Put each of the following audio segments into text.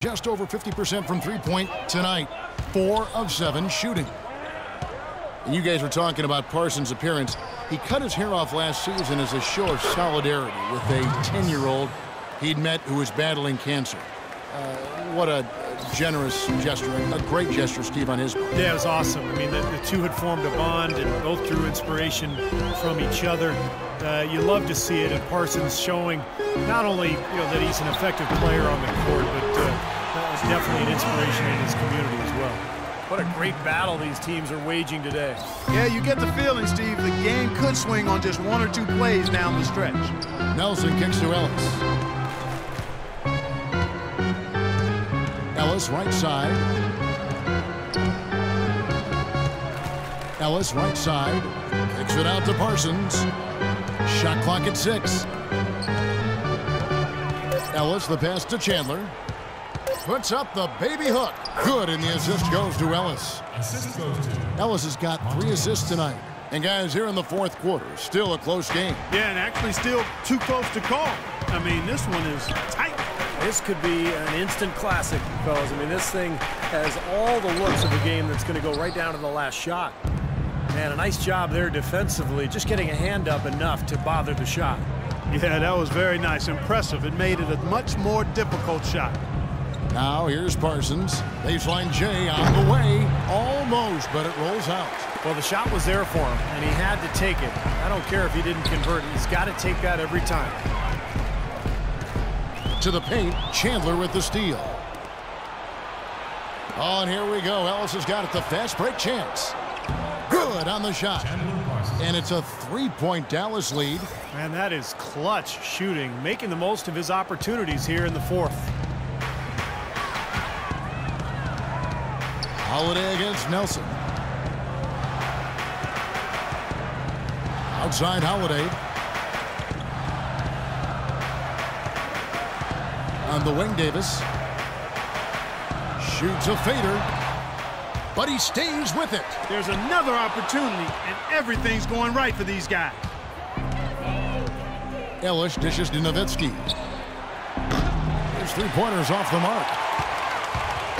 just over 50% from three-point tonight. 4 of 7 shooting. And you guys were talking about Parsons' appearance. He cut his hair off last season as a show of solidarity with a 10-year-old he'd met who was battling cancer. What a generous gesture, a great gesture, Steve, on his part. Yeah, it was awesome. I mean, the two had formed a bond and both drew inspiration from each other. You love to see it, and Parsons showing not only that he's an effective player on the court, but that was definitely an inspiration in his community as well. What a great battle these teams are waging today. Yeah, you get the feeling, Steve, the game could swing on just 1 or 2 plays down the stretch. Nelson kicks to Ellis. Ellis right side. Ellis right side. Kicks it out to Parsons. Shot clock at 6. Ellis, the pass to Chandler. Puts up the baby hook. Good, and the assist goes to Ellis. Assist goes to. Ellis has got 3 assists tonight. And guys, here in the fourth quarter, still a close game. Yeah, and actually still too close to call. I mean, this one is tight. This could be an instant classic, fellas. I mean, this thing has all the looks of a game that's going to go right down to the last shot. Man, a nice job there defensively, just getting a hand up enough to bother the shot. Yeah, that was very nice. Impressive. It made it a much more difficult shot. Now here's Parsons. Baseline J on the way. Almost, but it rolls out. Well, the shot was there for him, and he had to take it. I don't care if he didn't convert it. He's got to take that every time. To the paint, Chandler with the steal. Oh, and here we go. Ellis has got it. The fast break chance. Good on the shot. And it's a 3-point Dallas lead. Man, that is clutch shooting, making the most of his opportunities here in the fourth. Holiday against Nelson. Outside Holiday. On the wing, Davis. Shoots a fader. But he stays with it. There's another opportunity, and everything's going right for these guys. Ellis dishes to Nowitzki. His three-pointers off the mark.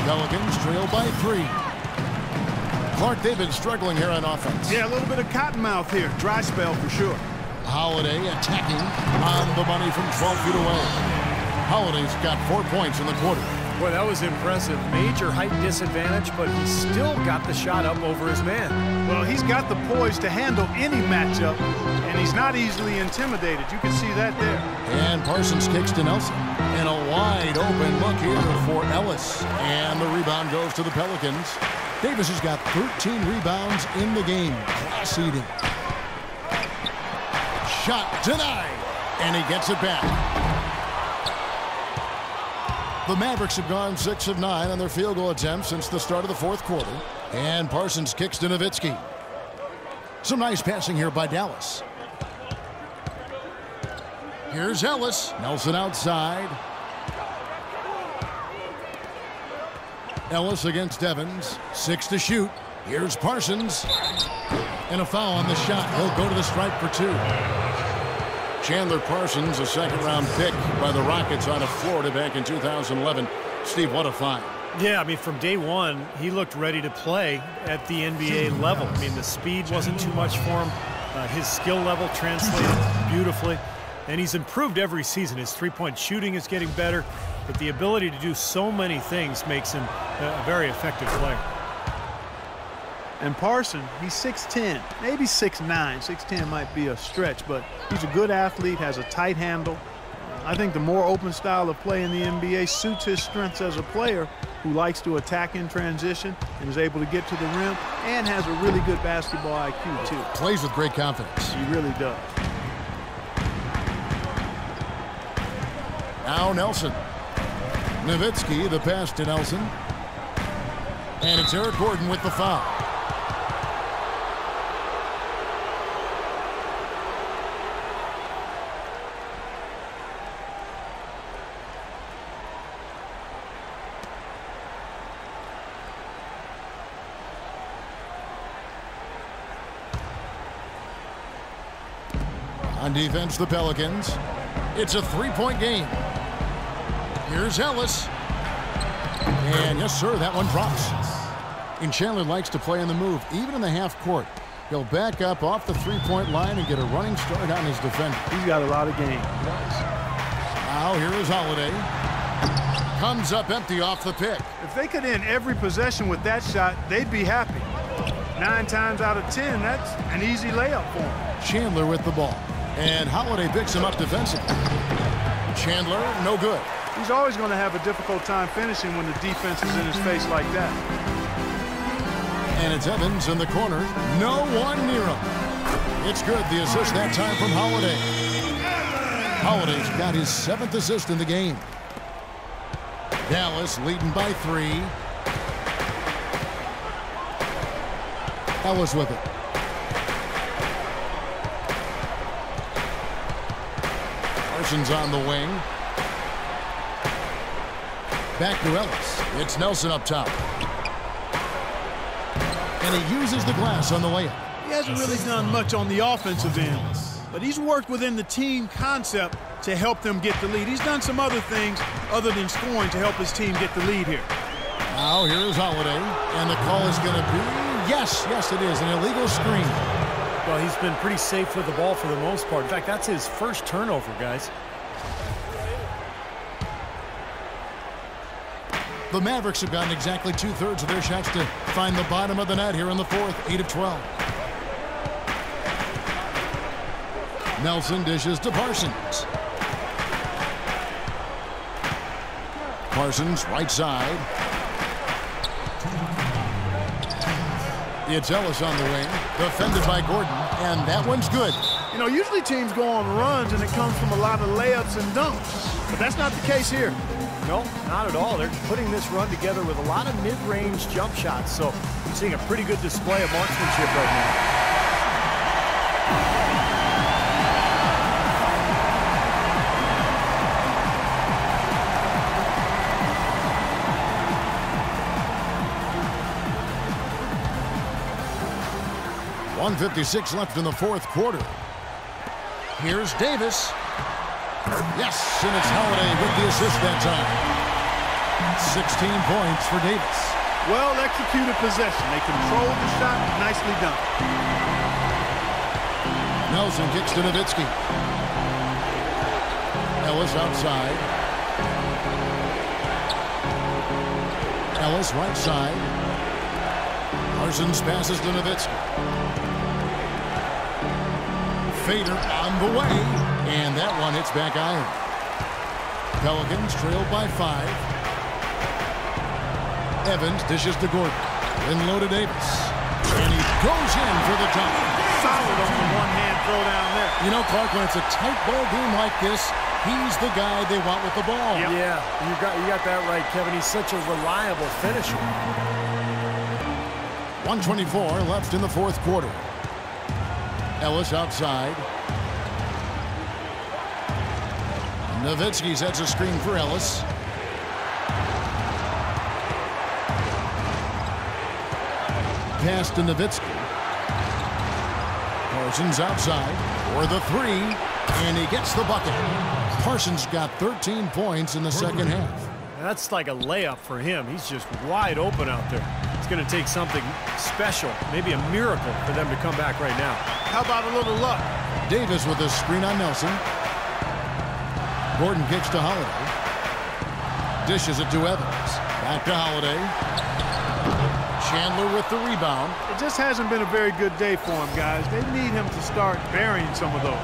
Pelicans trail by 3. Clark, they've been struggling here on offense. Yeah, a little bit of cottonmouth here. Dry spell for sure. Holiday attacking on the money from 12 feet away. Holiday's got 4 points in the quarter. Boy, that was impressive. Major height disadvantage, but he still got the shot up over his man. Well, he's got the poise to handle any matchup, and he's not easily intimidated. You can see that there. And Parsons kicks to Nelson. And a wide open look here for Ellis. And the rebound goes to the Pelicans. Davis has got 13 rebounds in the game. Class eating. Shot denied. And he gets it back. The Mavericks have gone 6 of 9 on their field goal attempts since the start of the fourth quarter. And Parsons kicks to Nowitzki. Some nice passing here by Dallas. Here's Ellis. Nelson outside. Ellis against Evans. 6 to shoot. Here's Parsons. And a foul on the shot. He'll go to the stripe for 2. Chandler Parsons, a second-round pick by the Rockets out of Florida back in 2011. Steve, what a find. Yeah, I mean, from day one, he looked ready to play at the NBA level. I mean, the speed wasn't too much for him. His skill level translated beautifully. And he's improved every season. His three-point shooting is getting better. But the ability to do so many things makes him a very effective player. And Parson, he's 6'10", maybe 6'9". 6'10" might be a stretch, but he's a good athlete, has a tight handle. I think the more open style of play in the NBA suits his strengths as a player who likes to attack in transition and is able to get to the rim and has a really good basketball IQ, too. Plays with great confidence. He really does. Now Nelson. Nowitzki, the pass to Nelson. And it's Eric Gordon with the foul. On defense, the Pelicans. It's a three-point game. Here's Ellis. And yes, sir, that one drops. And Chandler likes to play on the move, even in the half court. He'll back up off the three-point line and get a running start on his defender. He's got a lot of game. Now here is Holiday. Comes up empty off the pick. If they could end every possession with that shot, they'd be happy. 9 times out of 10, that's an easy layup for him. Chandler with the ball. And Holiday picks him up defensively. Chandler, no good. He's always going to have a difficult time finishing when the defense is in his face like that. And it's Evans in the corner. No one near him. It's good. The assist that time from Holiday. Holiday's got his 7th assist in the game. Dallas leading by 3. Ellis with it. Parsons on the wing. Back to Ellis. It's Nelson up top. And he uses the glass on the layup. He hasn't really done much on the offensive end, but he's worked within the team concept to help them get the lead. He's done some other things other than scoring to help his team get the lead here. Now here's Holiday, and the call is going to be, yes, it is, an illegal screen. Well, he's been pretty safe with the ball for the most part. In fact, that's his first turnover, guys. The Mavericks have gotten exactly 2/3 of their shots to find the bottom of the net here in the 4th, 8 of 12. Nelson dishes to Parsons. Parsons, right side. It's Ellis on the wing, defended by Gordon, and that one's good. You know, usually teams go on runs and it comes from a lot of layups and dunks, but that's not the case here. No, not at all. They're putting this run together with a lot of mid-range jump shots, so we're seeing a pretty good display of marksmanship right now. .156 left in the 4th quarter. Here's Davis. Yes, and it's Holiday with the assist that time. 16 points for Davis. Well-executed possession. They controlled the shot. Nicely done. Nelson kicks to Nowitzki. Ellis outside. Ellis right side. Parsons passes to Nowitzki. Fader on the way, and that one hits back iron. Pelicans trailed by 5. Evans dishes to Gordon. Then low to Davis. And he goes in for the top. Solid on the one-hand throw down there. You know, Clark, when it's a tight ball game like this, he's the guy they want with the ball. Yep. Yeah, you got that right, Kevin. He's such a reliable finisher. 1:24 left in the 4th quarter. Ellis outside. Nowitzki sets a screen for Ellis. Pass to Nowitzki. Parsons outside for the 3, and he gets the bucket. Parsons got 13 points in the 2nd half. That's like a layup for him. He's just wide open out there. It's going to take something special, maybe a miracle for them to come back right now. How about a little luck? Davis with a screen on Nelson. Gordon kicks to Holiday. Dishes it to Evans. Back to Holiday. Chandler with the rebound. It just hasn't been a very good day for him, guys. They need him to start burying some of those.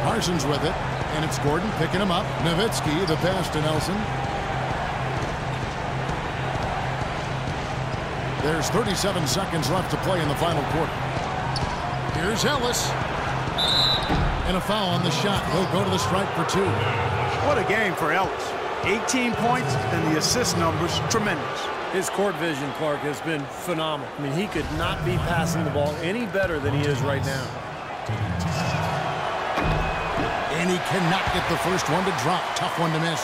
Parsons with it, and it's Gordon picking him up. Nowitzki, the pass to Nelson. There's 37 seconds left to play in the final quarter. Here's Ellis. And a foul on the shot. He'll go to the stripe for 2. What a game for Ellis. 18 points, and the assist numbers tremendous. His court vision, Clark, has been phenomenal. I mean, he could not be passing the ball any better than he is right now. And he cannot get the first one to drop. Tough one to miss.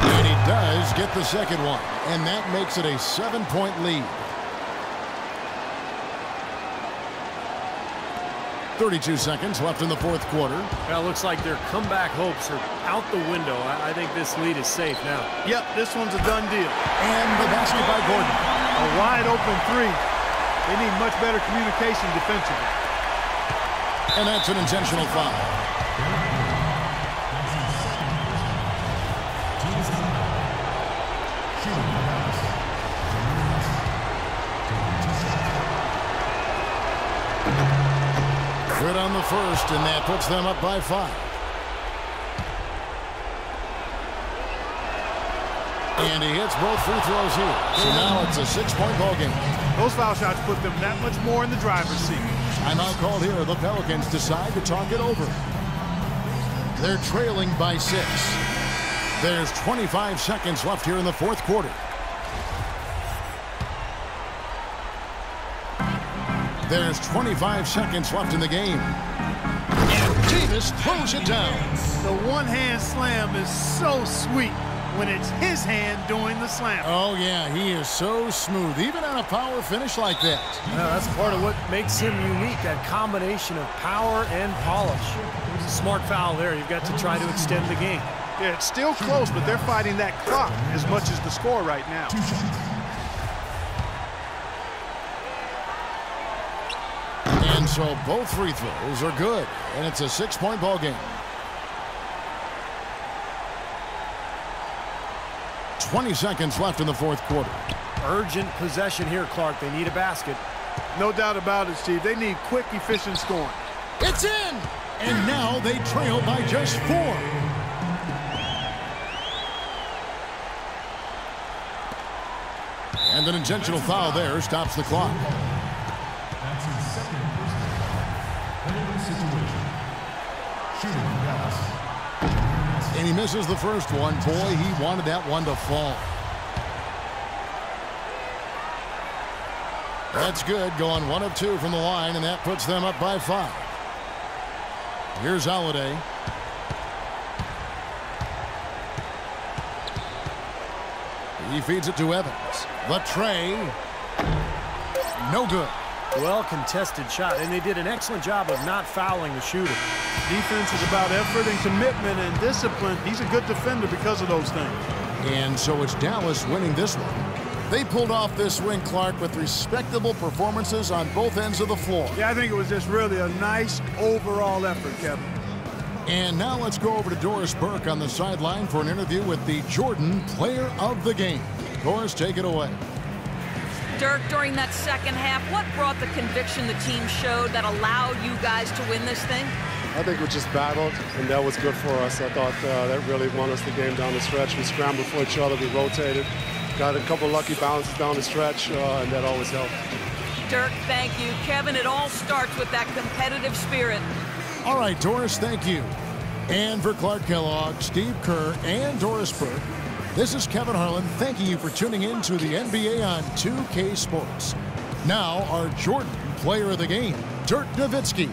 And he does get the second one. And that makes it a 7-point lead. 32 seconds left in the fourth quarter. Well, it looks like their comeback hopes are out the window. I think this lead is safe now. Yep, this one's a done deal. And the basket by Gordon. A wide open three. They need much better communication defensively. And that's an intentional foul. Good on the first, and that puts them up by 5. And he hits both free throws here. So now it's a 6-point ball game. Those foul shots put them that much more in the driver's seat. Timeout called here. The Pelicans decide to talk it over. They're trailing by 6. There's 25 seconds left here in the fourth quarter. There's 25 seconds left in the game. And Davis throws it down. The one-hand slam is so sweet when it's his hand doing the slam. Oh, yeah, he is so smooth, even on a power finish like that. Well, that's part of what makes him unique, that combination of power and polish. It was a smart foul there. You've got to try to extend the game. Yeah, it's still close, but they're fighting that clock as much as the score right now. And so both free throws are good, and it's a 6-point ball game. 20 seconds left in the fourth quarter. Urgent possession here, Clark. They need a basket. No doubt about it, Steve. They need quick, efficient scoring. It's in! And now they trail by just 4. And an intentional foul there stops the clock. That's his second personal situation. Shooting pass. And he misses the first one. Boy, he wanted that one to fall. That's good. Going 1 of 2 from the line, and that puts them up by 5. Here's Holiday. He feeds it to Evans. The tray. No good. Well contested shot, and they did an excellent job of not fouling the shooter. Defense is about effort and commitment and discipline. He's a good defender because of those things. And so it's Dallas winning this one. They pulled off this win, Clark, with respectable performances on both ends of the floor. Yeah, I think it was just really a nice overall effort, Kevin. And now let's go over to Doris Burke on the sideline for an interview with the Jordan Player of the Game. Doris, take it away. Dirk, during that second half, what brought the conviction the team showed that allowed you guys to win this thing? I think we just battled, and that was good for us. I thought that really won us the game down the stretch. We scrambled for each other, we rotated, got a couple lucky bounces down the stretch, and that always helped. Dirk, thank you. Kevin, it all starts with that competitive spirit. All right, Doris, thank you. And for Clark Kellogg, Steve Kerr, and Doris Burke, this is Kevin Harlan thanking you for tuning in to the NBA on 2K Sports. Now, our Jordan Player of the Game, Dirk Nowitzki.